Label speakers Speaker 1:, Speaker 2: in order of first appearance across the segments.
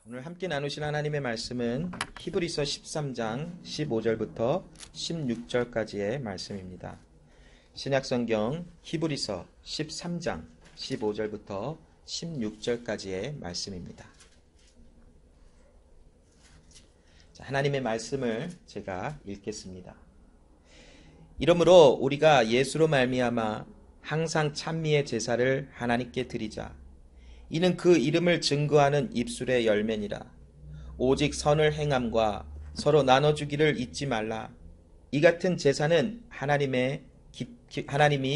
Speaker 1: 오늘 함께 나누실 하나님의 말씀은 히브리서 13장 15절부터 16절까지의 말씀입니다. 신약성경 히브리서 13장 15절부터 16절까지의 말씀입니다. 하나님의 말씀을 제가 읽겠습니다. 이러므로 우리가 예수로 말미암아 항상 찬미의 제사를 하나님께 드리자. 이는 그 이름을 증거하는 입술의 열매니라. 오직 선을 행함과 서로 나눠주기를 잊지 말라. 이 같은 제사는 하나님이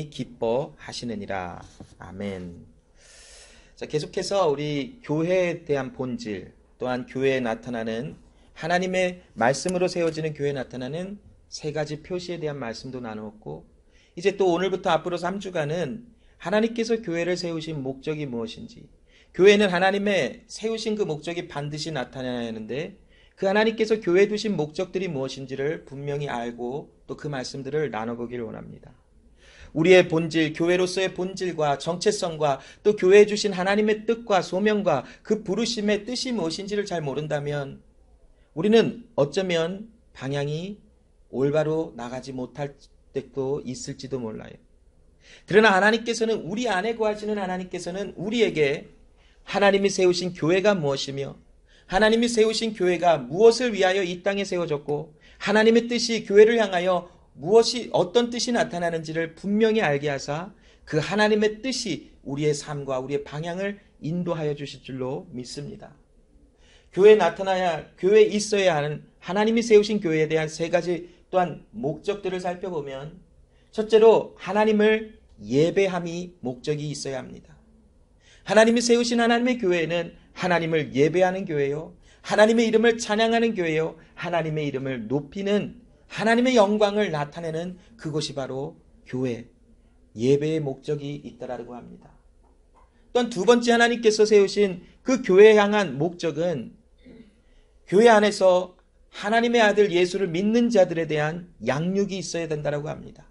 Speaker 1: 기뻐하시느니라. 아멘. 자, 계속해서 우리 교회에 대한 본질, 또한 교회에 나타나는 하나님의 말씀으로 세워지는 교회에 나타나는 세 가지 표시에 대한 말씀도 나누었고, 이제 또 오늘부터 앞으로 3주간은 하나님께서 교회를 세우신 목적이 무엇인지, 교회는 하나님의 세우신 그 목적이 반드시 나타나야 하는데 그 하나님께서 교회에 두신 목적들이 무엇인지를 분명히 알고 또 그 말씀들을 나눠보기를 원합니다. 우리의 본질, 교회로서의 본질과 정체성과 또 교회에 주신 하나님의 뜻과 소명과 그 부르심의 뜻이 무엇인지를 잘 모른다면 우리는 어쩌면 방향이 올바로 나가지 못할 때도 있을지도 몰라요. 그러나 하나님께서는, 우리 안에 거하시는 하나님께서는 우리에게 하나님이 세우신 교회가 무엇이며 하나님이 세우신 교회가 무엇을 위하여 이 땅에 세워졌고 하나님의 뜻이 교회를 향하여 어떤 뜻이 나타나는지를 분명히 알게 하사 그 하나님의 뜻이 우리의 삶과 우리의 방향을 인도하여 주실 줄로 믿습니다. 교회에 나타나야, 교회에 있어야 하는 하나님이 세우신 교회에 대한 세 가지 또한 목적들을 살펴보면, 첫째로 하나님을 예배함이 목적이 있어야 합니다. 하나님이 세우신 하나님의 교회는 하나님을 예배하는 교회요, 하나님의 이름을 찬양하는 교회요, 하나님의 이름을 높이는, 하나님의 영광을 나타내는 그것이 바로 교회, 예배의 목적이 있다라고 합니다. 또한 두 번째 하나님께서 세우신 그 교회에 향한 목적은 교회 안에서 하나님의 아들 예수를 믿는 자들에 대한 양육이 있어야 된다라고 합니다.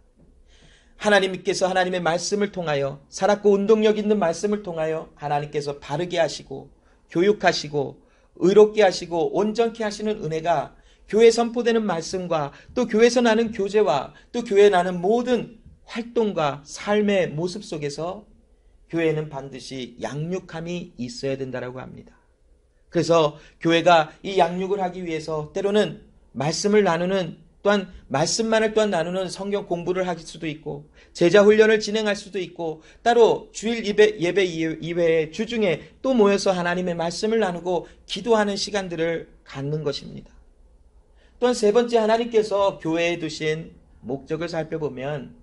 Speaker 1: 하나님께서 하나님의 말씀을 통하여, 살았고 운동력 있는 말씀을 통하여 하나님께서 바르게 하시고 교육하시고 의롭게 하시고 온전케 하시는 은혜가 교회에 선포되는 말씀과 또 교회에서 나는 교제와 또 교회에 나는 모든 활동과 삶의 모습 속에서 교회는 반드시 양육함이 있어야 된다라고 합니다. 그래서 교회가 이 양육을 하기 위해서 때로는 말씀을 나누는, 또한 말씀만을 또한 나누는 성경 공부를 할 수도 있고 제자 훈련을 진행할 수도 있고 따로 주일 예배 이외에 주중에 또 모여서 하나님의 말씀을 나누고 기도하는 시간들을 갖는 것입니다. 또한 세 번째 하나님께서 교회에 두신 목적을 살펴보면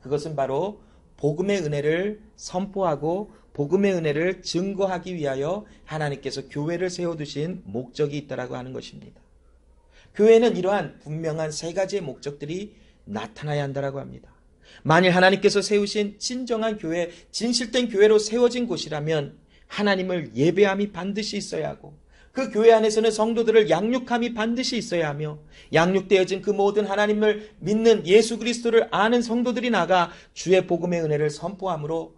Speaker 1: 그것은 바로 복음의 은혜를 선포하고 복음의 은혜를 증거하기 위하여 하나님께서 교회를 세워두신 목적이 있다라고 하는 것입니다. 교회는 이러한 분명한 세 가지의 목적들이 나타나야 한다라고 합니다. 만일 하나님께서 세우신 진정한 교회, 진실된 교회로 세워진 곳이라면 하나님을 예배함이 반드시 있어야 하고 그 교회 안에서는 성도들을 양육함이 반드시 있어야 하며 양육되어진 그 모든 하나님을 믿는 예수 그리스도를 아는 성도들이 나가 주의 복음의 은혜를 선포함으로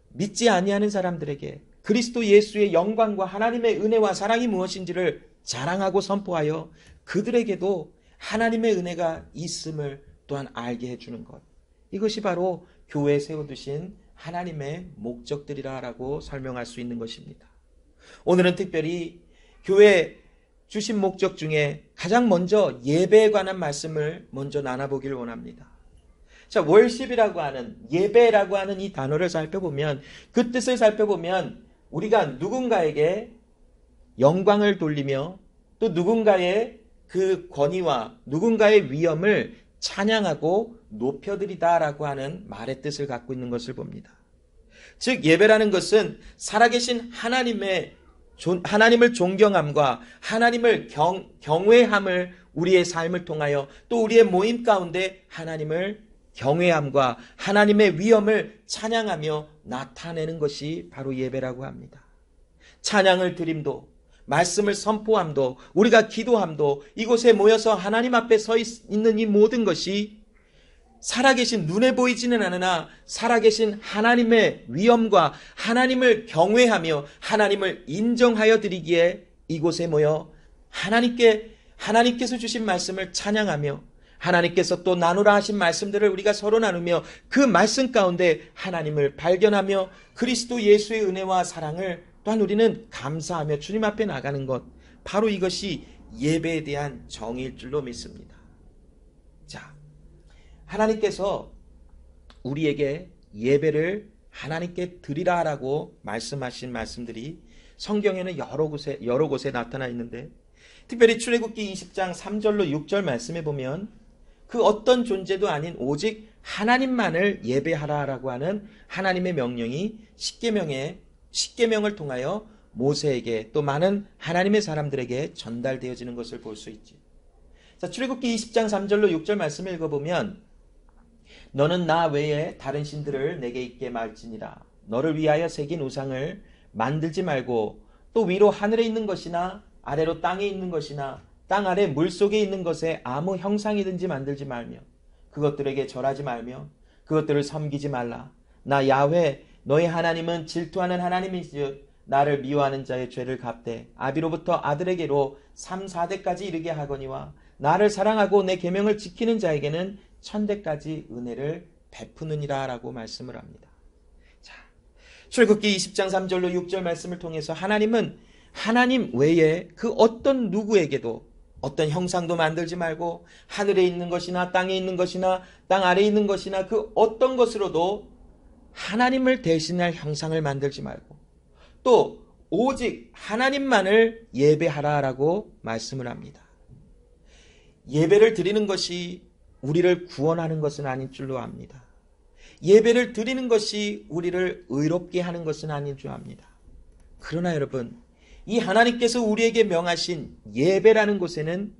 Speaker 1: 믿지 아니하는 사람들에게 그리스도 예수의 영광과 하나님의 은혜와 사랑이 무엇인지를 자랑하고 선포하여 그들에게도 하나님의 은혜가 있음을 또한 알게 해주는 것, 이것이 바로 교회에 세워두신 하나님의 목적들이라고 설명할 수 있는 것입니다. 오늘은 특별히 교회에 주신 목적 중에 가장 먼저 예배에 관한 말씀을 먼저 나눠보기를 원합니다. 자, 월십이라고 하는, 예배라고 하는 이 단어를 살펴보면, 그 뜻을 살펴보면 우리가 누군가에게 영광을 돌리며 또 누군가의 그 권위와 누군가의 위엄을 찬양하고 높여드리다라고 하는 말의 뜻을 갖고 있는 것을 봅니다. 즉 예배라는 것은 살아계신 하나님을 존경함과 하나님을 경외함을 우리의 삶을 통하여 또 우리의 모임 가운데 하나님을 경외함과 하나님의 위엄을 찬양하며 나타내는 것이 바로 예배라고 합니다. 찬양을 드림도, 말씀을 선포함도, 우리가 기도함도, 이곳에 모여서 하나님 앞에 서 있는 이 모든 것이 살아계신, 눈에 보이지는 않으나 살아계신 하나님의 위엄과 하나님을 경외하며 하나님을 인정하여 드리기에 이곳에 모여 하나님께서 주신 말씀을 찬양하며 하나님께서 또 나누라 하신 말씀들을 우리가 서로 나누며 그 말씀 가운데 하나님을 발견하며 그리스도 예수의 은혜와 사랑을 또한 우리는 감사하며 주님 앞에 나가는 것, 바로 이것이 예배에 대한 정의일 줄로 믿습니다. 자, 하나님께서 우리에게 예배를 하나님께 드리라 라고 말씀하신 말씀들이 성경에는 여러 곳에 나타나 있는데, 특별히 출애굽기 20장 3절로 6절 말씀에 보면 그 어떤 존재도 아닌 오직 하나님만을 예배하라라고 하는 하나님의 명령이 십계명을 통하여 모세에게 또 많은 하나님의 사람들에게 전달되어지는 것을 볼 수 있지. 자, 출애굽기 20장 3절로 6절 말씀을 읽어보면 너는 나 외에 다른 신들을 내게 있게 말지니라. 너를 위하여 새긴 우상을 만들지 말고 또 위로 하늘에 있는 것이나 아래로 땅에 있는 것이나 땅 아래 물속에 있는 것에 아무 형상이든지 만들지 말며 그것들에게 절하지 말며 그것들을 섬기지 말라. 나 야훼 너의 하나님은 질투하는 하나님이시즉 나를 미워하는 자의 죄를 갚되 아비로부터 아들에게로 3, 4대까지 이르게 하거니와 나를 사랑하고 내 계명을 지키는 자에게는 1000대까지 은혜를 베푸느니라 라고 말씀을 합니다. 자, 출애굽기 20장 3절로 6절 말씀을 통해서 하나님은 하나님 외에 그 어떤 누구에게도 어떤 형상도 만들지 말고 하늘에 있는 것이나 땅에 있는 것이나 땅 아래에 있는 것이나 그 어떤 것으로도 하나님을 대신할 형상을 만들지 말고 또 오직 하나님만을 예배하라라고 말씀을 합니다. 예배를 드리는 것이 우리를 구원하는 것은 아닌 줄로 압니다. 예배를 드리는 것이 우리를 의롭게 하는 것은 아닌 줄 압니다. 그러나 여러분, 이 하나님께서 우리에게 명하신 예배라는 곳에는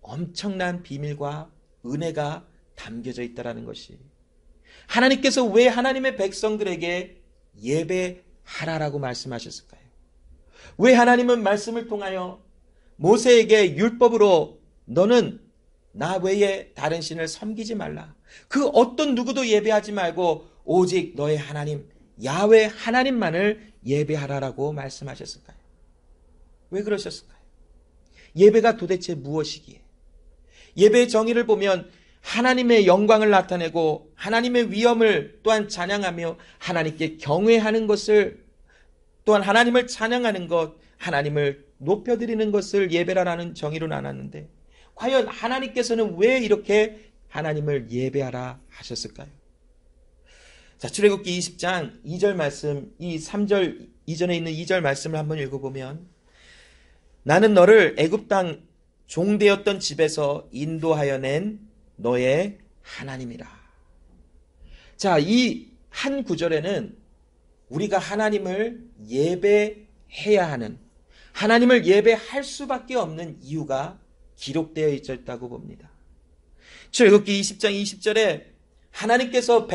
Speaker 1: 엄청난 비밀과 은혜가 담겨져 있다는 것이, 하나님께서 왜 하나님의 백성들에게 예배하라라고 말씀하셨을까요? 왜 하나님은 말씀을 통하여 모세에게 율법으로 너는 나 외에 다른 신을 섬기지 말라, 그 어떤 누구도 예배하지 말고 오직 너의 하나님 야훼 하나님만을 예배하라라고 말씀하셨을까요? 왜 그러셨을까요? 예배가 도대체 무엇이기에? 예배의 정의를 보면 하나님의 영광을 나타내고 하나님의 위엄을 또한 찬양하며 하나님께 경외하는 것을, 또한 하나님을 찬양하는 것, 하나님을 높여드리는 것을 예배라는 정의로 나눴는데, 과연 하나님께서는 왜 이렇게 하나님을 예배하라 하셨을까요? 자, 출애굽기 20장 2절 말씀, 이 3절 이전에 있는 2절 말씀을 한번 읽어보면 나는 너를 애굽 땅 종되었던 집에서 인도하여 낸 너의 하나님이라. 자, 이 한 구절에는 우리가 하나님을 예배해야 하는, 하나님을 예배할 수밖에 없는 이유가 기록되어 있다고 봅니다. 출애굽기 20장 20절에 하나님께서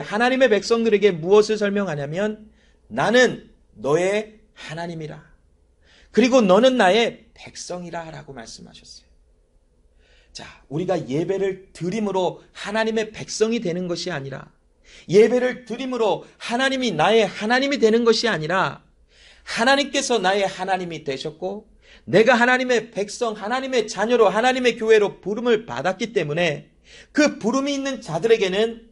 Speaker 1: 하나님의 백성들에게 무엇을 설명하냐면 나는 너의 하나님이라. 그리고 너는 나의 백성이라 라고 말씀하셨어요. 자, 우리가 예배를 드림으로 하나님의 백성이 되는 것이 아니라, 예배를 드림으로 하나님이 나의 하나님이 되는 것이 아니라, 하나님께서 나의 하나님이 되셨고 내가 하나님의 백성, 하나님의 자녀로, 하나님의 교회로 부름을 받았기 때문에 그 부름이 있는 자들에게는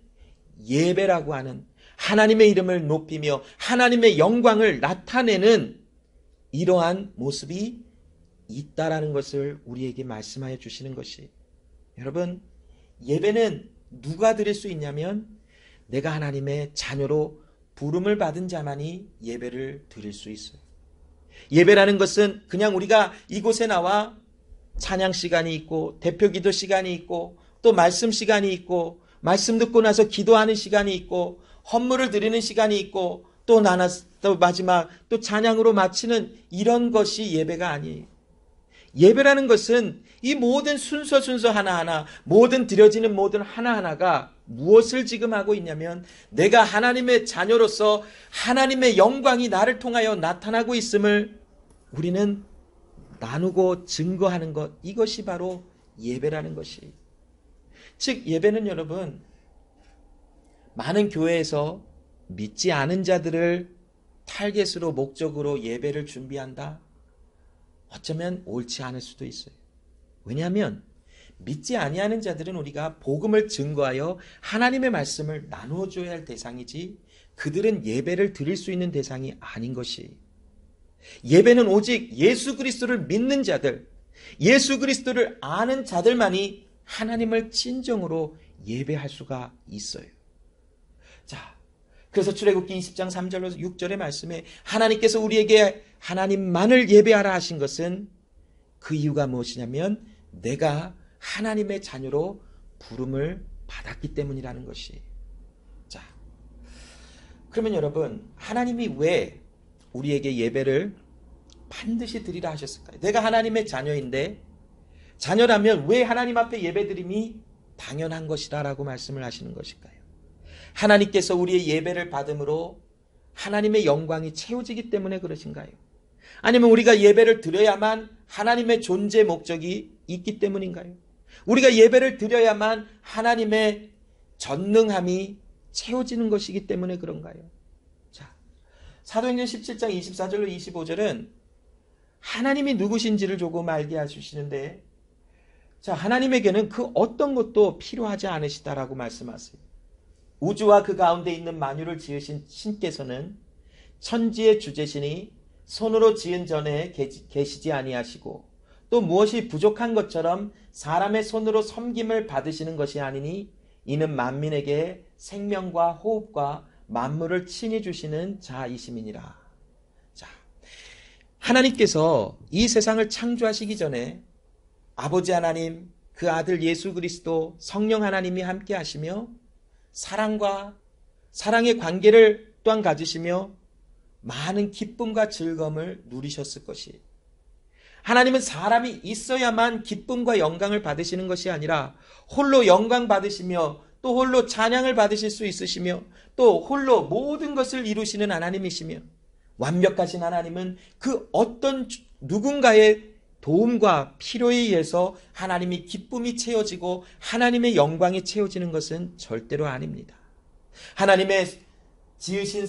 Speaker 1: 예배라고 하는 하나님의 이름을 높이며 하나님의 영광을 나타내는 이러한 모습이 있다라는 것을 우리에게 말씀하여 주시는 것이, 여러분, 예배는 누가 드릴 수 있냐면 내가 하나님의 자녀로 부름을 받은 자만이 예배를 드릴 수 있어요. 예배라는 것은 그냥 우리가 이곳에 나와 찬양 시간이 있고 대표 기도 시간이 있고 또 말씀 시간이 있고 말씀 듣고 나서 기도하는 시간이 있고 헌물을 드리는 시간이 있고 또 마지막 또 찬양으로 마치는 이런 것이 예배가 아니에요. 예배라는 것은 이 모든 순서 하나하나, 모든 드려지는 모든 하나하나가 무엇을 지금 하고 있냐면 내가 하나님의 자녀로서 하나님의 영광이 나를 통하여 나타나고 있음을 우리는 나누고 증거하는 것, 이것이 바로 예배라는 것이. 즉 예배는 여러분, 많은 교회에서 믿지 않은 자들을 타겟으로 목적으로 예배를 준비한다, 어쩌면 옳지 않을 수도 있어요. 왜냐하면 믿지 아니하는 자들은 우리가 복음을 증거하여 하나님의 말씀을 나누어 줘야 할 대상이지 그들은 예배를 드릴 수 있는 대상이 아닌 것이. 예배는 오직 예수 그리스도를 믿는 자들, 예수 그리스도를 아는 자들만이 하나님을 진정으로 예배할 수가 있어요. 자, 그래서 출애굽기 20장 3절로 6절의 말씀에 하나님께서 우리에게 하나님만을 예배하라 하신 것은 그 이유가 무엇이냐면 내가 하나님의 자녀로 부름을 받았기 때문이라는 것이. 자, 그러면 여러분, 하나님이 왜 우리에게 예배를 반드시 드리라 하셨을까요? 내가 하나님의 자녀인데, 자녀라면 왜 하나님 앞에 예배드림이 당연한 것이다 라고 말씀을 하시는 것일까요? 하나님께서 우리의 예배를 받음으로 하나님의 영광이 채워지기 때문에 그러신가요? 아니면 우리가 예배를 드려야만 하나님의 존재 목적이 있기 때문인가요? 우리가 예배를 드려야만 하나님의 전능함이 채워지는 것이기 때문에 그런가요? 자, 사도행전 17장 24절로 25절은 하나님이 누구신지를 조금 알게 해주시는데, 자, 하나님에게는 그 어떤 것도 필요하지 않으시다라고 말씀하세요. 우주와 그 가운데 있는 만유를 지으신 신께서는 천지의 주제시니 손으로 지은 전에 계시지 아니하시고 또 무엇이 부족한 것처럼 사람의 손으로 섬김을 받으시는 것이 아니니 이는 만민에게 생명과 호흡과 만물을 친히 주시는 자이심이니라. 자, 하나님께서 이 세상을 창조하시기 전에 아버지 하나님, 그 아들 예수 그리스도, 성령 하나님이 함께 하시며 사랑과 사랑의 관계를 또한 가지시며 많은 기쁨과 즐거움을 누리셨을 것이. 하나님은 사람이 있어야만 기쁨과 영광을 받으시는 것이 아니라 홀로 영광 받으시며 또 홀로 찬양을 받으실 수 있으시며 또 홀로 모든 것을 이루시는 하나님이시며 완벽하신 하나님은 그 어떤 누군가의 도움과 필요에 의해서 하나님이 기쁨이 채워지고 하나님의 영광이 채워지는 것은 절대로 아닙니다. 하나님의 지으신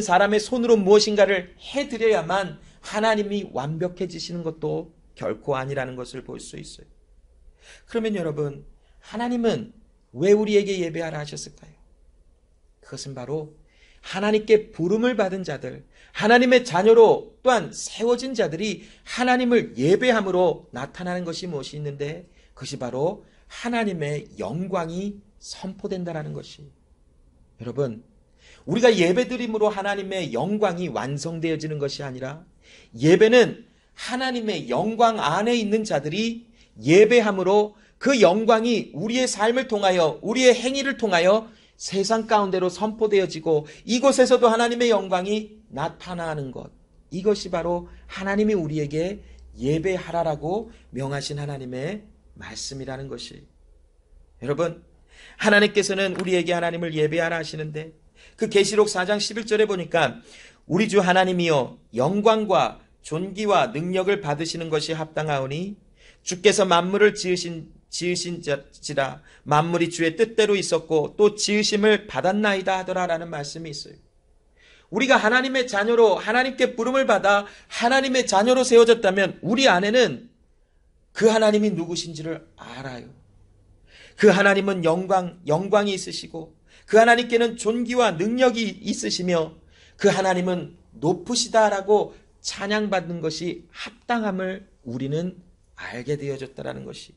Speaker 1: 사람의 손으로 무엇인가를 해드려야만 하나님이 완벽해지시는 것도 결코 아니라는 것을 볼 수 있어요. 그러면 여러분, 하나님은 왜 우리에게 예배하라 하셨을까요? 그것은 바로 하나님께 부름을 받은 자들, 하나님의 자녀로 또한 세워진 자들이 하나님을 예배함으로 나타나는 것이 무엇이 있는데 그것이 바로 하나님의 영광이 선포된다라는 것이. 여러분, 우리가 예배드림으로 하나님의 영광이 완성되어지는 것이 아니라 예배는 하나님의 영광 안에 있는 자들이 예배함으로 그 영광이 우리의 삶을 통하여 우리의 행위를 통하여 세상 가운데로 선포되어지고 이곳에서도 하나님의 영광이 나타나는 것. 이것이 바로 하나님이 우리에게 예배하라라고 명하신 하나님의 말씀이라는 것이. 여러분, 하나님께서는 우리에게 하나님을 예배하라 하시는데 그 계시록 4장 11절에 보니까 우리 주 하나님이여 영광과 존귀와 능력을 받으시는 것이 합당하오니 주께서 만물을 지으신지라 만물이 주의 뜻대로 있었고 또 지으심을 받았나이다 하더라라는 말씀이 있어요. 우리가 하나님의 자녀로 하나님께 부름을 받아 하나님의 자녀로 세워졌다면 우리 안에는 그 하나님이 누구신지를 알아요. 그 하나님은 영광이 있으시고 그 하나님께는 존귀와 능력이 있으시며 그 하나님은 높으시다라고 찬양받는 것이 합당함을 우리는 알게 되어졌다라는 것이.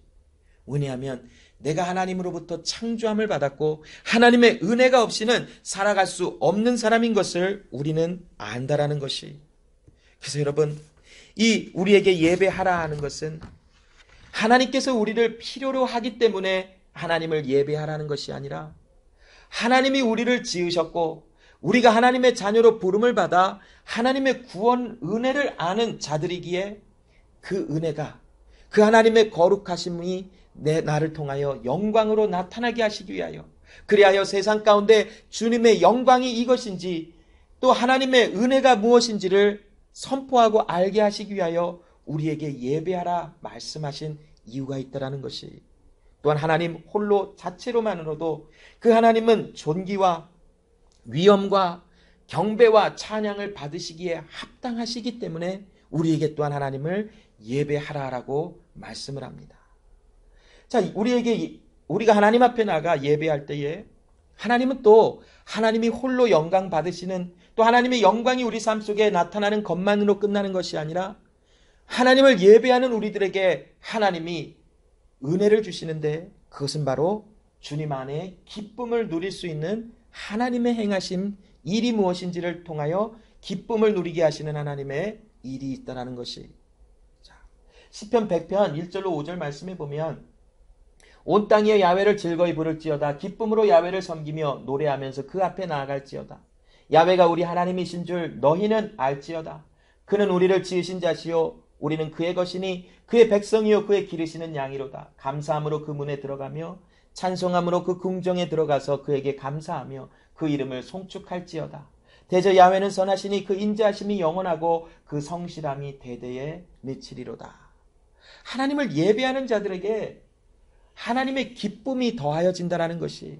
Speaker 1: 왜냐하면 내가 하나님으로부터 창조함을 받았고 하나님의 은혜가 없이는 살아갈 수 없는 사람인 것을 우리는 안다라는 것이. 그래서 여러분, 이 우리에게 예배하라 하는 것은 하나님께서 우리를 필요로 하기 때문에 하나님을 예배하라는 것이 아니라 하나님이 우리를 지으셨고 우리가 하나님의 자녀로 부름을 받아 하나님의 구원 은혜를 아는 자들이기에 그 은혜가 그 하나님의 거룩하심이 나를 통하여 영광으로 나타나게 하시기 위하여 그리하여 세상 가운데 주님의 영광이 이것인지 또 하나님의 은혜가 무엇인지를 선포하고 알게 하시기 위하여 우리에게 예배하라 말씀하신 이유가 있다라는 것이. 또한 하나님 홀로 자체로만으로도 그 하나님은 존귀와 위엄과 경배와 찬양을 받으시기에 합당하시기 때문에 우리에게 또한 하나님을 예배하라라고 말씀을 합니다. 자, 우리가 하나님 앞에 나가 예배할 때에 하나님은 또 하나님이 홀로 영광 받으시는, 또 하나님의 영광이 우리 삶 속에 나타나는 것만으로 끝나는 것이 아니라 하나님을 예배하는 우리들에게 하나님이 은혜를 주시는데, 그것은 바로 주님 안에 기쁨을 누릴 수 있는 하나님의 행하신 일이 무엇인지를 통하여 기쁨을 누리게 하시는 하나님의 일이 있다는 것이. 자, 시편 100편 1절로 5절 말씀해 보면, 온 땅에 야훼를 즐거이 부를지어다. 기쁨으로 야훼를 섬기며 노래하면서 그 앞에 나아갈지어다. 야훼가 우리 하나님이신 줄 너희는 알지어다. 그는 우리를 지으신 자시요 우리는 그의 것이니 그의 백성이요 그의 기르시는 양이로다. 감사함으로 그 문에 들어가며 찬송함으로 그 궁정에 들어가서 그에게 감사하며 그 이름을 송축할지어다. 대저 야훼는 선하시니 그 인자하심이 영원하고 그 성실함이 대대에 미치리로다. 하나님을 예배하는 자들에게 하나님의 기쁨이 더하여진다는 것이,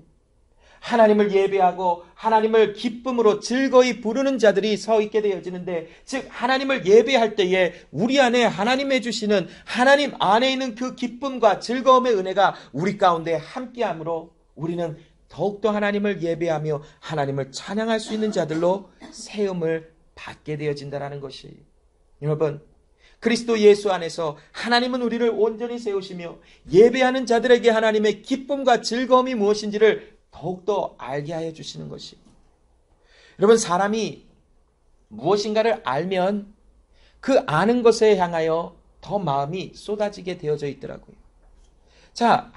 Speaker 1: 하나님을 예배하고 하나님을 기쁨으로 즐거이 부르는 자들이 서 있게 되어지는데, 즉 하나님을 예배할 때에 우리 안에 하나님의 주시는, 하나님 안에 있는 그 기쁨과 즐거움의 은혜가 우리 가운데 함께함으로 우리는 더욱더 하나님을 예배하며 하나님을 찬양할 수 있는 자들로 세움을 받게 되어진다는 것이. 여러분, 그리스도 예수 안에서 하나님은 우리를 온전히 세우시며 예배하는 자들에게 하나님의 기쁨과 즐거움이 무엇인지를 더욱더 알게 하여 주시는 것이. 여러분, 사람이 무엇인가를 알면 그 아는 것에 향하여 더 마음이 쏟아지게 되어져 있더라고요. 자,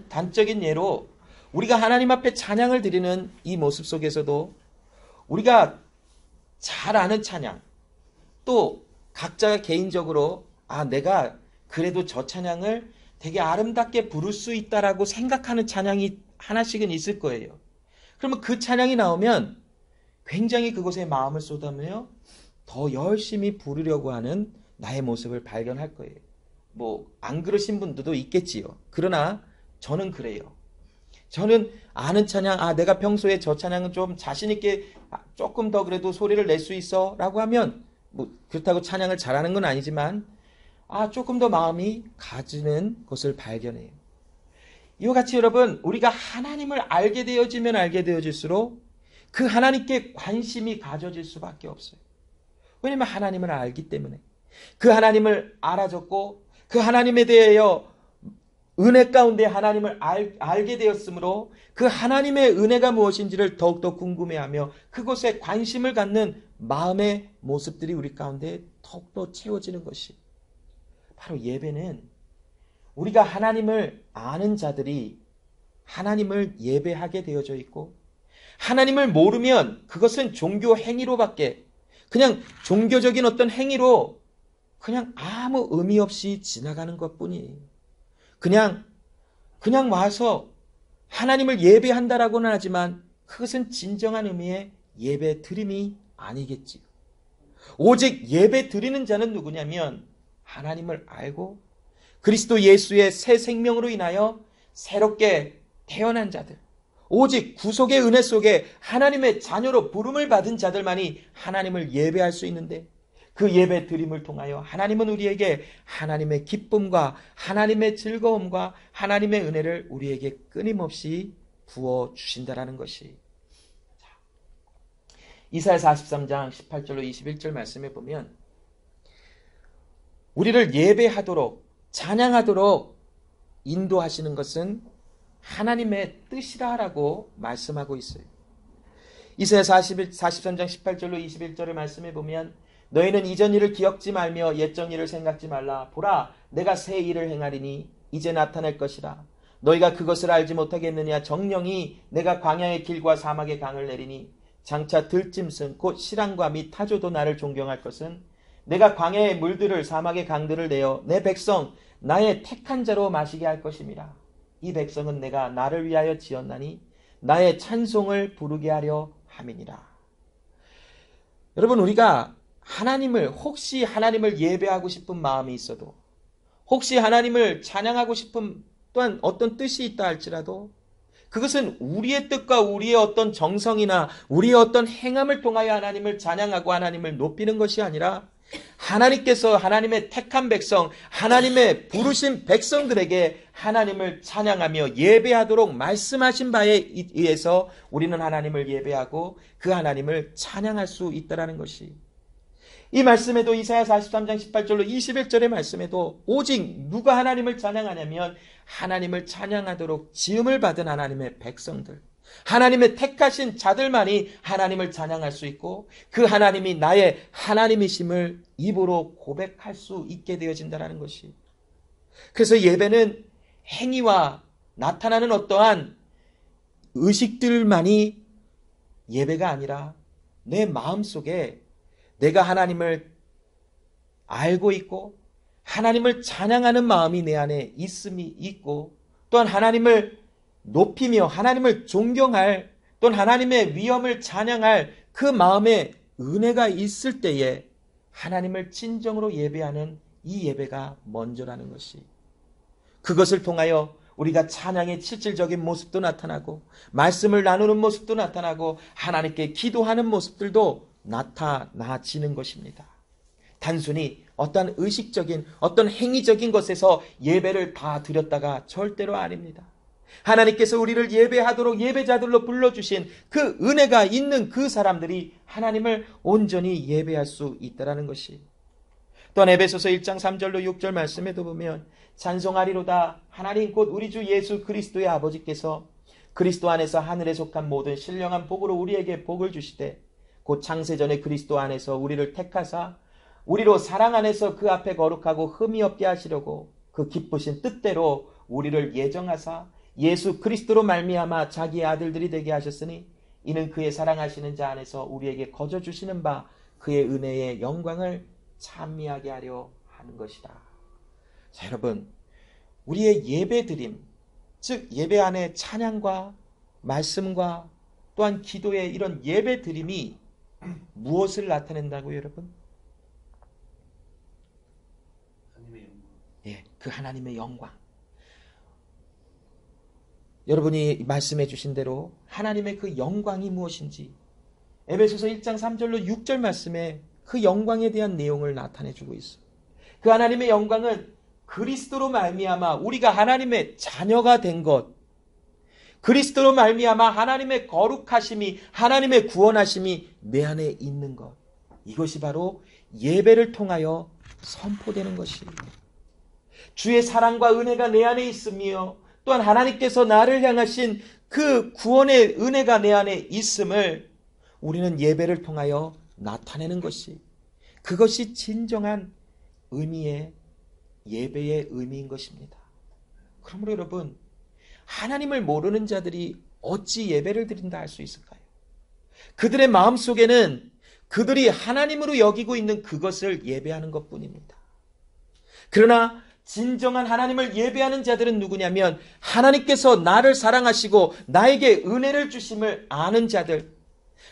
Speaker 1: 단적인 예로 우리가 하나님 앞에 찬양을 드리는 이 모습 속에서도 우리가 잘 아는 찬양, 또 각자가 개인적으로 내가 그래도 저 찬양을 되게 아름답게 부를 수 있다라고 생각하는 찬양이 하나씩은 있을 거예요. 그러면 그 찬양이 나오면 굉장히 그곳에 마음을 쏟아내며 더 열심히 부르려고 하는 나의 모습을 발견할 거예요. 뭐 안 그러신 분들도 있겠지요. 그러나 저는 그래요. 저는 아는 찬양, 내가 평소에 저 찬양은 좀 자신 있게 조금 더 그래도 소리를 낼 수 있어 라고 하면, 뭐 그렇다고 찬양을 잘하는 건 아니지만 조금 더 마음이 가지는 것을 발견해요. 이와 같이 여러분, 우리가 하나님을 알게 되어지면 알게 되어질수록 그 하나님께 관심이 가져질 수밖에 없어요. 왜냐하면 하나님을 알기 때문에. 그 하나님을 알아졌고 그 하나님에 대하여 은혜 가운데 하나님을 알게 되었으므로 그 하나님의 은혜가 무엇인지를 더욱더 궁금해하며 그것에 관심을 갖는 마음의 모습들이 우리 가운데 더욱더 채워지는 것이, 바로 예배는 우리가 하나님을 아는 자들이 하나님을 예배하게 되어져 있고, 하나님을 모르면 그것은 종교 행위로밖에, 그냥 종교적인 어떤 행위로 그냥 아무 의미 없이 지나가는 것뿐이에요. 그냥 와서 하나님을 예배한다라고는 하지만 그것은 진정한 의미의 예배 드림이 아니겠지요. 오직 예배 드리는 자는 누구냐면 하나님을 알고 그리스도 예수의 새 생명으로 인하여 새롭게 태어난 자들, 오직 구속의 은혜 속에 하나님의 자녀로 부름을 받은 자들만이 하나님을 예배할 수 있는데, 그 예배 드림을 통하여 하나님은 우리에게 하나님의 기쁨과 하나님의 즐거움과 하나님의 은혜를 우리에게 끊임없이 부어주신다라는 것이. 이사야 43장 18절로 21절 말씀에 보면 우리를 예배하도록 찬양하도록 인도하시는 것은 하나님의 뜻이라고 말씀하고 있어요. 이사야 43장 18절로 21절의 말씀에 보면 너희는 이전 일을 기억지 말며 옛전 일을 생각지 말라. 보라, 내가 새 일을 행하리니 이제 나타날 것이라. 너희가 그것을 알지 못하겠느냐. 정령이 내가 광야의 길과 사막의 강을 내리니 장차 들짐승 곧 실랑과 및 타조도 나를 존경할 것은 내가 광야의 물들을 사막의 강들을 내어 내 백성 나의 택한 자로 마시게 할 것임이라. 이 백성은 내가 나를 위하여 지었나니 나의 찬송을 부르게 하려 함이니라. 여러분, 우리가 혹시 하나님을 예배하고 싶은 마음이 있어도, 혹시 하나님을 찬양하고 싶은 또한 어떤 뜻이 있다 할지라도 그것은 우리의 뜻과 우리의 어떤 정성이나 우리의 어떤 행함을 통하여 하나님을 찬양하고 하나님을 높이는 것이 아니라 하나님께서 하나님의 택한 백성, 하나님의 부르신 백성들에게 하나님을 찬양하며 예배하도록 말씀하신 바에 의해서 우리는 하나님을 예배하고 그 하나님을 찬양할 수 있다는 것이, 이 말씀에도 이사야 43장 18절로 21절의 말씀에도 오직 누가 하나님을 찬양하냐면 하나님을 찬양하도록 지음을 받은 하나님의 백성들, 하나님의 택하신 자들만이 하나님을 찬양할 수 있고 그 하나님이 나의 하나님이심을 입으로 고백할 수 있게 되어진다는 것이, 그래서 예배는 행위와 나타나는 어떠한 의식들만이 예배가 아니라 내 마음속에 내가 하나님을 알고 있고 하나님을 찬양하는 마음이 내 안에 있음이 있고, 또한 하나님을 높이며 하나님을 존경할, 또는 하나님의 위엄을 찬양할 그 마음에 은혜가 있을 때에 하나님을 진정으로 예배하는 이 예배가 먼저라는 것이, 그것을 통하여 우리가 찬양의 실질적인 모습도 나타나고 말씀을 나누는 모습도 나타나고 하나님께 기도하는 모습들도 나타나지는 것입니다. 단순히 어떤 의식적인 어떤 행위적인 것에서 예배를 다 드렸다가 절대로 아닙니다. 하나님께서 우리를 예배하도록 예배자들로 불러주신 그 은혜가 있는 그 사람들이 하나님을 온전히 예배할 수 있다는 것이, 또한 에베소서 1장 3절로 6절 말씀에도 보면 찬송하리로다 하나님 곧 우리 주 예수 그리스도의 아버지께서 그리스도 안에서 하늘에 속한 모든 신령한 복으로 우리에게 복을 주시되 곧 창세전에 그리스도 안에서 우리를 택하사 우리로 사랑 안에서 그 앞에 거룩하고 흠이 없게 하시려고 그 기쁘신 뜻대로 우리를 예정하사 예수 그리스도로 말미암아 자기의 아들들이 되게 하셨으니 이는 그의 사랑하시는 자 안에서 우리에게 거저 주시는 바 그의 은혜의 영광을 찬미하게 하려 하는 것이다. 자, 여러분, 우리의 예배드림, 즉 예배 안에 찬양과 말씀과 또한 기도의 이런 예배드림이 무엇을 나타낸다고요, 여러분? 예, 그 하나님의 영광. 여러분이 말씀해 주신 대로 하나님의 그 영광이 무엇인지 에베소서 1장 3절로 6절 말씀에 그 영광에 대한 내용을 나타내 주고 있어요. 그 하나님의 영광은 그리스도로 말미암아 우리가 하나님의 자녀가 된 것, 그리스도로 말미암아 하나님의 거룩하심이, 하나님의 구원하심이 내 안에 있는 것, 이것이 바로 예배를 통하여 선포되는 것이에요. 주의 사랑과 은혜가 내 안에 있으며 또한 하나님께서 나를 향하신 그 구원의 은혜가 내 안에 있음을 우리는 예배를 통하여 나타내는 것이, 그것이 진정한 의미의 예배의 의미인 것입니다. 그러므로 여러분, 하나님을 모르는 자들이 어찌 예배를 드린다 할 수 있을까요? 그들의 마음속에는 그들이 하나님으로 여기고 있는 그것을 예배하는 것뿐입니다. 그러나 진정한 하나님을 예배하는 자들은 누구냐면 하나님께서 나를 사랑하시고 나에게 은혜를 주심을 아는 자들,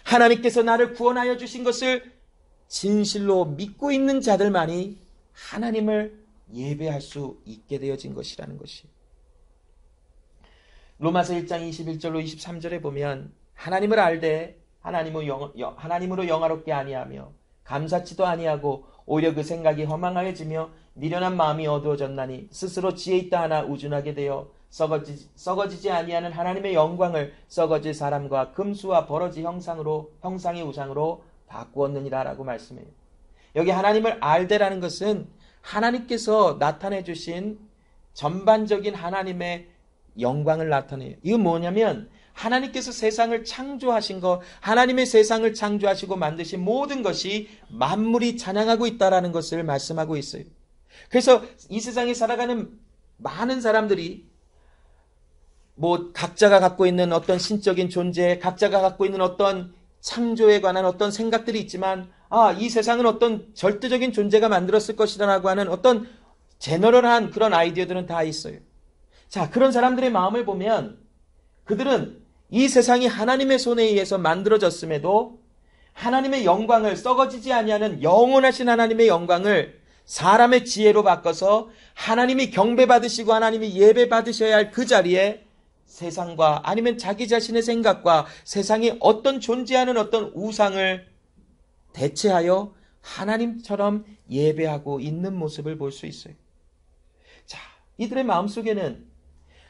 Speaker 1: 하나님께서 나를 구원하여 주신 것을 진실로 믿고 있는 자들만이 하나님을 예배할 수 있게 되어진 것이라는 것이, 로마서 1장 21절로 23절에 보면 하나님을 알되 하나님으로 영화롭게 아니하며 감사치도 아니하고 오히려 그 생각이 허망하여지며 미련한 마음이 어두워졌나니 스스로 지혜 있다 하나 우준하게 되어 썩어지지 아니하는 하나님의 영광을 썩어질 사람과 금수와 버러지 형상의 우상으로 바꾸었느니라 라고 말씀해요. 여기 하나님을 알되라는 것은 하나님께서 나타내 주신 전반적인 하나님의 영광을 나타내요. 이건 뭐냐면 하나님께서 세상을 창조하신 것, 하나님의 세상을 창조하시고 만드신 모든 것이 만물이 찬양하고 있다라는 것을 말씀하고 있어요. 그래서 이 세상에 살아가는 많은 사람들이 각자가 갖고 있는 어떤 신적인 존재, 각자가 갖고 있는 어떤 창조에 관한 어떤 생각들이 있지만, 이 세상은 어떤 절대적인 존재가 만들었을 것이라고 하는 어떤 제너럴한 그런 아이디어들은 다 있어요. 자, 그런 사람들의 마음을 보면 그들은 이 세상이 하나님의 손에 의해서 만들어졌음에도 하나님의 영광을, 썩어지지 아니하는 영원하신 하나님의 영광을 사람의 지혜로 바꿔서 하나님이 경배받으시고 하나님이 예배받으셔야 할 그 자리에 세상과 아니면 자기 자신의 생각과 세상이 어떤 존재하는 어떤 우상을 대체하여 하나님처럼 예배하고 있는 모습을 볼 수 있어요. 자, 이들의 마음속에는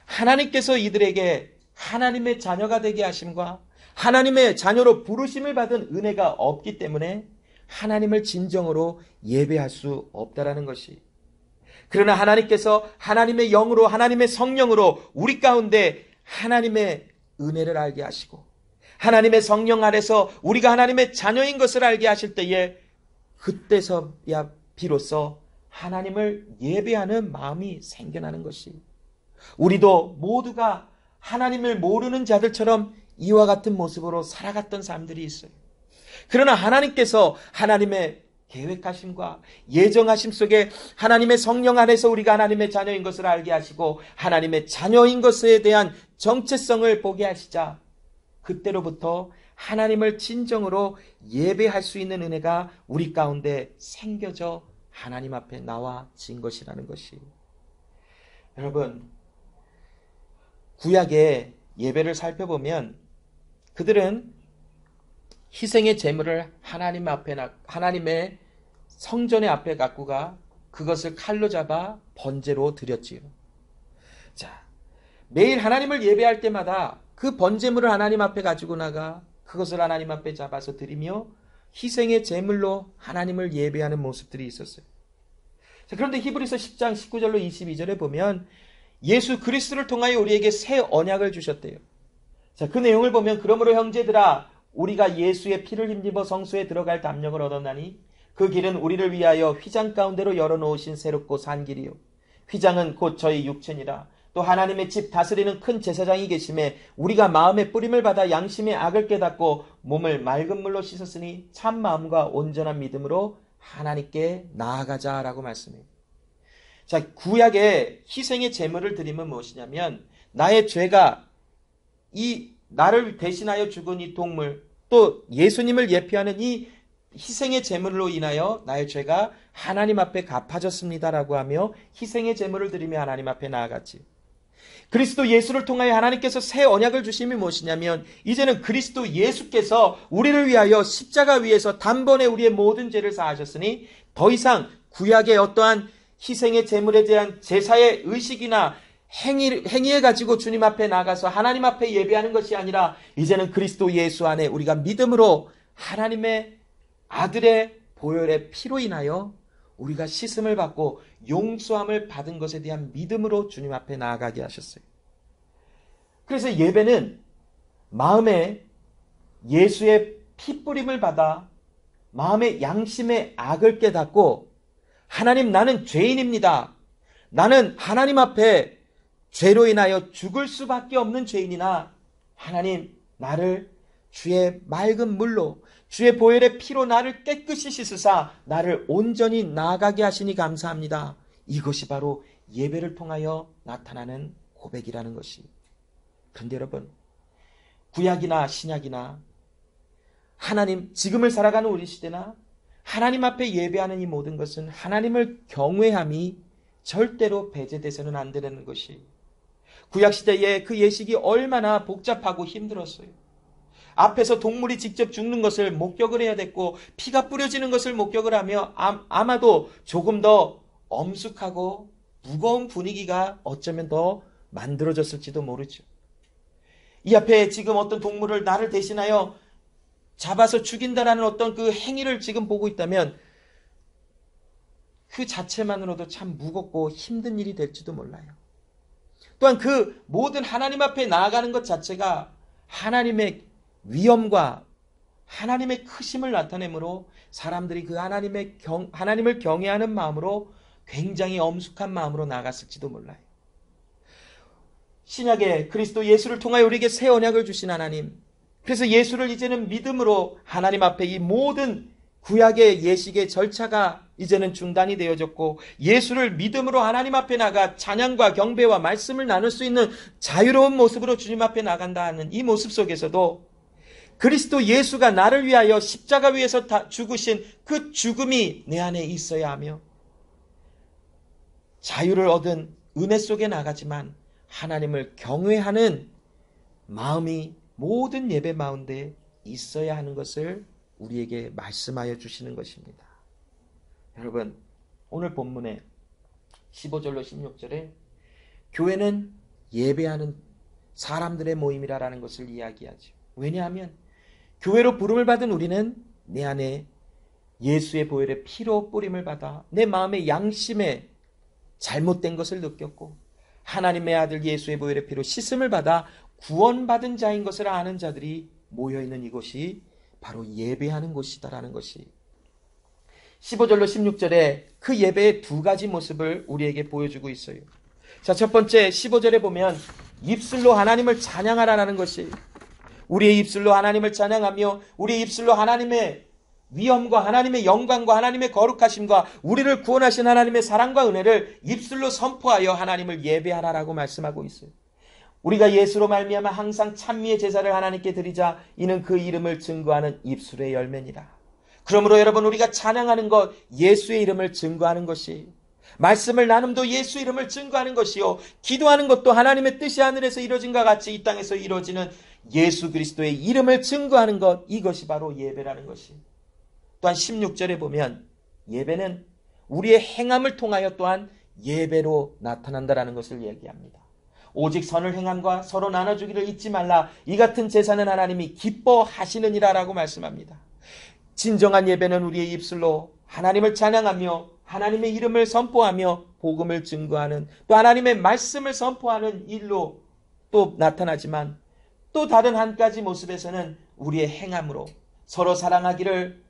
Speaker 1: 하나님께서 이들에게 하나님의 자녀가 되게 하심과 하나님의 자녀로 부르심을 받은 은혜가 없기 때문에 하나님을 진정으로 예배할 수 없다라는 것이. 그러나 하나님께서 하나님의 영으로 하나님의 성령으로 우리 가운데 하나님의 은혜를 알게 하시고 하나님의 성령 아래서 우리가 하나님의 자녀인 것을 알게 하실 때에 그때서야 비로소 하나님을 예배하는 마음이 생겨나는 것이. 우리도 모두가 하나님을 모르는 자들처럼 이와 같은 모습으로 살아갔던 사람들이 있어요. 그러나 하나님께서 하나님의 계획하심과 예정하심 속에 하나님의 성령 안에서 우리가 하나님의 자녀인 것을 알게 하시고 하나님의 자녀인 것에 대한 정체성을 보게 하시자 그때로부터 하나님을 진정으로 예배할 수 있는 은혜가 우리 가운데 생겨져 하나님 앞에 나와진 것이라는 것이. 여러분, 구약의 예배를 살펴보면 그들은 희생의 제물을 하나님의 성전의 앞에 갖고 가 그것을 칼로 잡아 번제로 드렸지요. 자, 매일 하나님을 예배할 때마다 그 번제물을 하나님 앞에 가지고 나가 그것을 하나님 앞에 잡아서 드리며 희생의 제물로 하나님을 예배하는 모습들이 있었어요. 자, 그런데 히브리서 10장 19절로 22절에 보면 예수 그리스도를 통하여 우리에게 새 언약을 주셨대요. 자, 그 내용을 보면 그러므로 형제들아 우리가 예수의 피를 힘입어 성소에 들어갈 담력을 얻었나니 그 길은 우리를 위하여 휘장 가운데로 열어놓으신 새롭고 산 길이요 휘장은 곧 저희 육체니라. 또 하나님의 집 다스리는 큰 제사장이 계심에 우리가 마음의 뿌림을 받아 양심의 악을 깨닫고 몸을 맑은 물로 씻었으니 참 마음과 온전한 믿음으로 하나님께 나아가자라고 말씀해요. 자, 구약의 희생의 제물을 드리면 무엇이냐면 나의 죄가 이 나를 대신하여 죽은 이 동물 또 예수님을 예표하는 이 희생의 제물로 인하여 나의 죄가 하나님 앞에 갚아졌습니다라고 하며 희생의 제물을 드리며 하나님 앞에 나아갔지. 그리스도 예수를 통하여 하나님께서 새 언약을 주심이 무엇이냐면 이제는 그리스도 예수께서 우리를 위하여 십자가 위에서 단번에 우리의 모든 죄를 사하셨으니 더 이상 구약의 어떠한 희생의 제물에 대한 제사의 의식이나 행위에 가지고 주님 앞에 나가서 하나님 앞에 예배하는 것이 아니라 이제는 그리스도 예수 안에 우리가 믿음으로 하나님의 아들의 보혈의 피로 인하여 우리가 씻음을 받고 용서함을 받은 것에 대한 믿음으로 주님 앞에 나아가게 하셨어요. 그래서 예배는 마음에 예수의 피뿌림을 받아 마음의 양심의 악을 깨닫고 하나님 나는 죄인입니다. 나는 하나님 앞에 죄로 인하여 죽을 수밖에 없는 죄인이나 하나님 나를 주의 맑은 물로 주의 보혈의 피로 나를 깨끗이 씻으사 나를 온전히 나아가게 하시니 감사합니다. 이것이 바로 예배를 통하여 나타나는 고백이라는 것이. 그런데 여러분 구약이나 신약이나 하나님 지금을 살아가는 우리 시대나 하나님 앞에 예배하는 이 모든 것은 하나님을 경외함이 절대로 배제돼서는 안 되는 것이. 구약시대에 그 예식이 얼마나 복잡하고 힘들었어요. 앞에서 동물이 직접 죽는 것을 목격을 해야 됐고 피가 뿌려지는 것을 목격을 하며 아마도 조금 더 엄숙하고 무거운 분위기가 어쩌면 더 만들어졌을지도 모르죠. 이 앞에 지금 어떤 동물을 나를 대신하여 잡아서 죽인다라는 어떤 그 행위를 지금 보고 있다면 그 자체만으로도 참 무겁고 힘든 일이 될지도 몰라요. 또한 그 모든 하나님 앞에 나아가는 것 자체가 하나님의 위엄과 하나님의 크심을 나타내므로 사람들이 그 하나님을 경외하는 마음으로 굉장히 엄숙한 마음으로 나아갔을지도 몰라요. 신약에 그리스도 예수를 통하여 우리에게 새 언약을 주신 하나님, 그래서 예수를 이제는 믿음으로 하나님 앞에 이 모든 구약의 예식의 절차가 이제는 중단이 되어졌고 예수를 믿음으로 하나님 앞에 나가 찬양과 경배와 말씀을 나눌 수 있는 자유로운 모습으로 주님 앞에 나간다 하는 이 모습 속에서도 그리스도 예수가 나를 위하여 십자가 위에서 죽으신 그 죽음이 내 안에 있어야 하며 자유를 얻은 은혜 속에 나가지만 하나님을 경외하는 마음이 모든 예배 가운데 있어야 하는 것을 우리에게 말씀하여 주시는 것입니다. 여러분, 오늘 본문에 15절로 16절에 교회는 예배하는 사람들의 모임이라는 것을 이야기하죠. 왜냐하면 교회로 부름을 받은 우리는 내 안에 예수의 보혈의 피로 뿌림을 받아 내 마음의 양심에 잘못된 것을 느꼈고 하나님의 아들 예수의 보혈의 피로 씻음을 받아 구원받은 자인 것을 아는 자들이 모여있는 이곳이 바로 예배하는 곳이다라는 것이 15절로 16절에 그 예배의 두 가지 모습을 우리에게 보여주고 있어요. 자, 첫 번째 15절에 보면 입술로 하나님을 찬양하라는 것이, 우리의 입술로 하나님을 찬양하며 우리의 입술로 하나님의 위엄과 하나님의 영광과 하나님의 거룩하심과 우리를 구원하신 하나님의 사랑과 은혜를 입술로 선포하여 하나님을 예배하라라고 말씀하고 있어요. 우리가 예수로 말미암아 항상 찬미의 제사를 하나님께 드리자 이는 그 이름을 증거하는 입술의 열매니라. 그러므로 여러분, 우리가 찬양하는 것, 예수의 이름을 증거하는 것이, 말씀을 나눔도 예수 이름을 증거하는 것이요, 기도하는 것도 하나님의 뜻이 하늘에서 이루어진과 같이 이 땅에서 이루어지는 예수 그리스도의 이름을 증거하는 것, 이것이 바로 예배라는 것이. 또한 16절에 보면 예배는 우리의 행함을 통하여 또한 예배로 나타난다라는 것을 얘기합니다. 오직 선을 행함과 서로 나눠주기를 잊지 말라. 이 같은 제사는 하나님이 기뻐하시느니라 라고 말씀합니다. 진정한 예배는 우리의 입술로 하나님을 찬양하며 하나님의 이름을 선포하며 복음을 증거하는, 또 하나님의 말씀을 선포하는 일로 또 나타나지만, 또 다른 한 가지 모습에서는 우리의 행함으로 서로 사랑하기를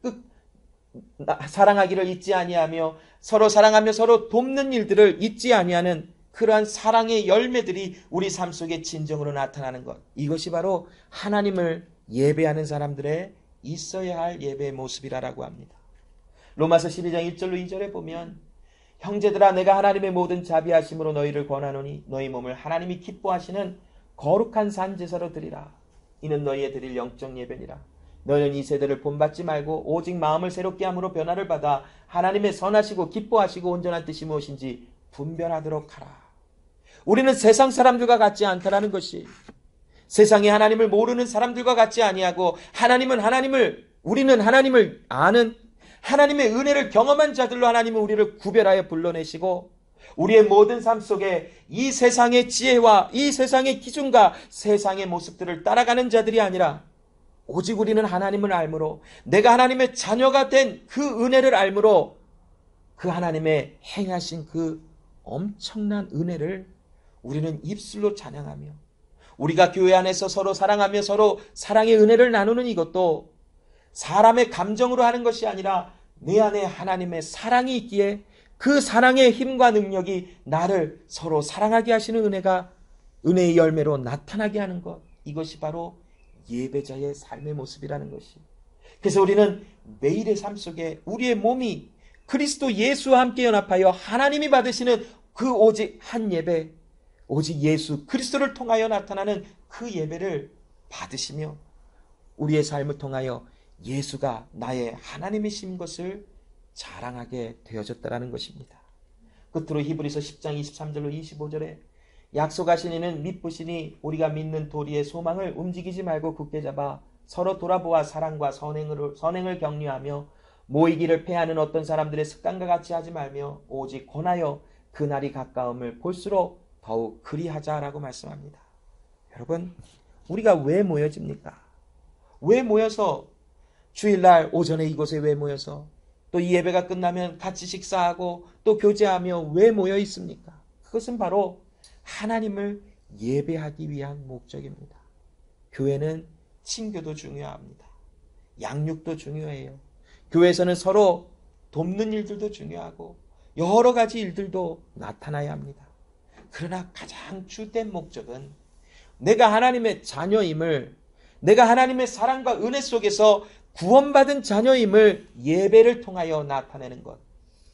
Speaker 1: 잊지 아니하며 서로 사랑하며 서로 돕는 일들을 잊지 아니하는 그러한 사랑의 열매들이 우리 삶 속에 진정으로 나타나는 것, 이것이 바로 하나님을 예배하는 사람들의 있어야 할 예배의 모습이라고 합니다. 로마서 12장 1절로 2절에 보면 형제들아, 내가 하나님의 모든 자비하심으로 너희를 권하노니 너희 몸을 하나님이 기뻐하시는 거룩한 산 제사로 드리라. 이는 너희의 드릴 영적 예배니라. 너희는 이 세대를 본받지 말고 오직 마음을 새롭게 함으로 변화를 받아 하나님의 선하시고 기뻐하시고 온전한 뜻이 무엇인지 분별하도록 하라. 우리는 세상 사람들과 같지 않다라는 것이, 세상에 하나님을 모르는 사람들과 같지 아니하고 우리는 하나님을 아는, 하나님의 은혜를 경험한 자들로 하나님은 우리를 구별하여 불러내시고 우리의 모든 삶 속에 이 세상의 지혜와 이 세상의 기준과 세상의 모습들을 따라가는 자들이 아니라 오직 우리는 하나님을 알므로, 내가 하나님의 자녀가 된 그 은혜를 알므로 그 하나님의 행하신 그 엄청난 은혜를 우리는 입술로 찬양하며, 우리가 교회 안에서 서로 사랑하며 서로 사랑의 은혜를 나누는 이것도 사람의 감정으로 하는 것이 아니라 내 안에 하나님의 사랑이 있기에 그 사랑의 힘과 능력이 나를 서로 사랑하게 하시는 은혜의 열매로 나타나게 하는 것, 이것이 바로 예배자의 삶의 모습이라는 것이. 그래서 우리는 매일의 삶 속에 우리의 몸이 그리스도 예수와 함께 연합하여 하나님이 받으시는 그 오직 한 예배, 오직 예수 그리스도를 통하여 나타나는 그 예배를 받으시며 우리의 삶을 통하여 예수가 나의 하나님이신 것을 자랑하게 되어졌다라는 것입니다. 끝으로 히브리서 10장 23절로 25절에 약속하신 이는 믿으시니 우리가 믿는 도리의 소망을 움직이지 말고 굳게 잡아 서로 돌아보아 사랑과 선행을 격려하며 모이기를 패하는 어떤 사람들의 습관과 같이 하지 말며 오직 권하여 그날이 가까움을 볼수록 더욱 그리하자라고 말씀합니다. 여러분, 우리가 왜 모여집니까? 왜 모여서 주일날 오전에 이곳에 왜 모여서 또 이 예배가 끝나면 같이 식사하고 또 교제하며 왜 모여 있습니까? 그것은 바로 하나님을 예배하기 위한 목적입니다. 교회는 친교도 중요합니다. 양육도 중요해요. 교회에서는 서로 돕는 일들도 중요하고 여러 가지 일들도 나타나야 합니다. 그러나 가장 주된 목적은 내가 하나님의 자녀임을, 내가 하나님의 사랑과 은혜 속에서 구원받은 자녀임을 예배를 통하여 나타내는 것,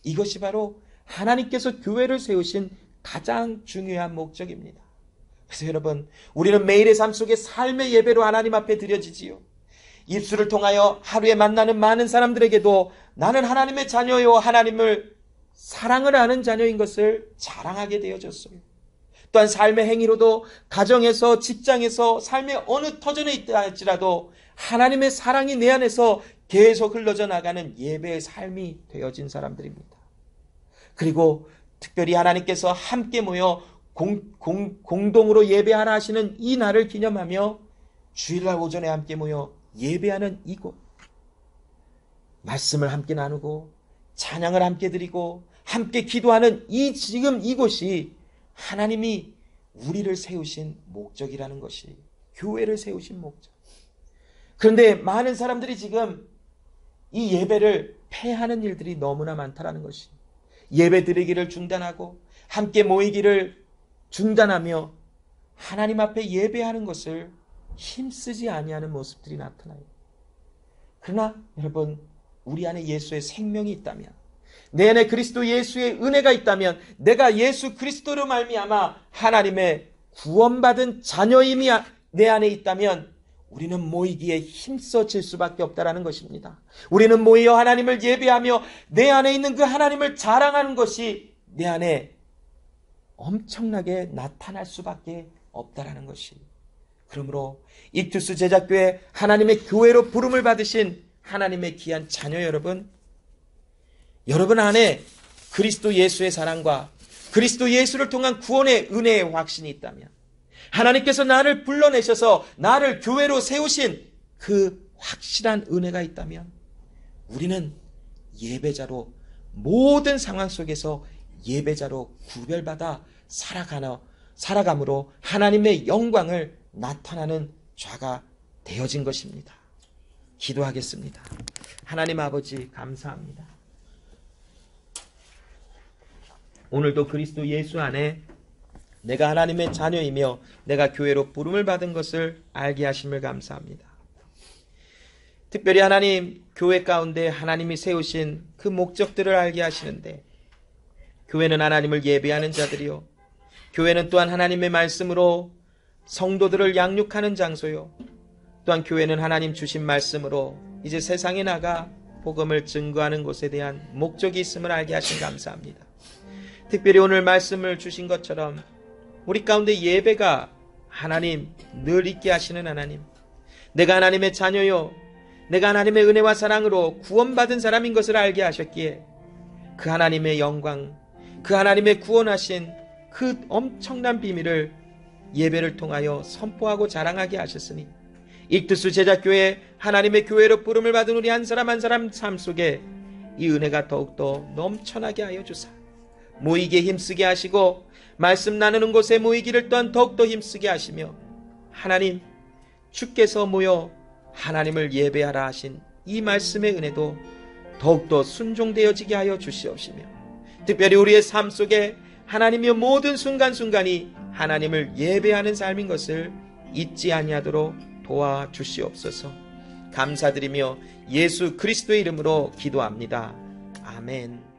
Speaker 1: 이것이 바로 하나님께서 교회를 세우신 가장 중요한 목적입니다. 그래서 여러분, 우리는 매일의 삶 속에 삶의 예배로 하나님 앞에 드려지지요. 입술을 통하여 하루에 만나는 많은 사람들에게도 나는 하나님의 자녀요, 하나님을 사랑을 하는 자녀인 것을 자랑하게 되어졌어요. 또한 삶의 행위로도 가정에서 직장에서 삶의 어느 터전에 있다 할지라도 하나님의 사랑이 내 안에서 계속 흘러져 나가는 예배의 삶이 되어진 사람들입니다. 그리고 특별히 하나님께서 함께 모여 공동으로 예배하라 하시는 이 날을 기념하며 주일날 오전에 함께 모여 예배하는 이곳, 말씀을 함께 나누고 찬양을 함께 드리고 함께 기도하는 지금 이곳이 하나님이 우리를 세우신 목적이라는 것이, 교회를 세우신 목적. 그런데 많은 사람들이 지금 이 예배를 폐하는 일들이 너무나 많다라는 것이, 예배 드리기를 중단하고 함께 모이기를 중단하며 하나님 앞에 예배하는 것을 힘쓰지 아니하는 모습들이 나타나요. 그러나 여러분, 우리 안에 예수의 생명이 있다면, 내 안에 그리스도 예수의 은혜가 있다면, 내가 예수 그리스도로 말미암아 하나님의 구원받은 자녀임이 내 안에 있다면 우리는 모이기에 힘써질 수밖에 없다라는 것입니다. 우리는 모여 하나님을 예배하며 내 안에 있는 그 하나님을 자랑하는 것이 내 안에 엄청나게 나타날 수밖에 없다라는 것이. 그러므로 익투스 제자교회 하나님의 교회로 부름을 받으신 하나님의 귀한 자녀 여러분, 여러분 안에 그리스도 예수의 사랑과 그리스도 예수를 통한 구원의 은혜의 확신이 있다면, 하나님께서 나를 불러내셔서 나를 교회로 세우신 그 확실한 은혜가 있다면, 우리는 예배자로, 모든 상황 속에서 예배자로 구별받아 살아감으로 하나님의 영광을 나타나는 자가 되어진 것입니다. 기도하겠습니다. 하나님 아버지, 감사합니다. 오늘도 그리스도 예수 안에 내가 하나님의 자녀이며 내가 교회로 부름을 받은 것을 알게 하심을 감사합니다. 특별히 하나님, 교회 가운데 하나님이 세우신 그 목적들을 알게 하시는데, 교회는 하나님을 예배하는 자들이요, 교회는 또한 하나님의 말씀으로 성도들을 양육하는 장소요, 또한 교회는 하나님 주신 말씀으로 이제 세상에 나가 복음을 증거하는 곳에 대한 목적이 있음을 알게 하신 감사합니다. 특별히 오늘 말씀을 주신 것처럼 우리 가운데 예배가 하나님 늘 있게 하시는 하나님, 내가 하나님의 자녀요, 내가 하나님의 은혜와 사랑으로 구원받은 사람인 것을 알게 하셨기에 그 하나님의 영광, 그 하나님의 구원하신 그 엄청난 비밀을 예배를 통하여 선포하고 자랑하게 하셨으니, 익투스 제자교회 하나님의 교회로 부름을 받은 우리 한 사람 한 사람 삶 속에 이 은혜가 더욱더 넘쳐나게 하여 주사 모이기에 힘쓰게 하시고, 말씀 나누는 곳에 모이기를 또한 더욱더 힘쓰게 하시며, 하나님 주께서 모여 하나님을 예배하라 하신 이 말씀의 은혜도 더욱더 순종되어지게 하여 주시옵시며, 특별히 우리의 삶 속에 하나님의 모든 순간순간이 하나님을 예배하는 삶인 것을 잊지 아니하도록 도와주시옵소서. 감사드리며 예수 그리스도의 이름으로 기도합니다. 아멘.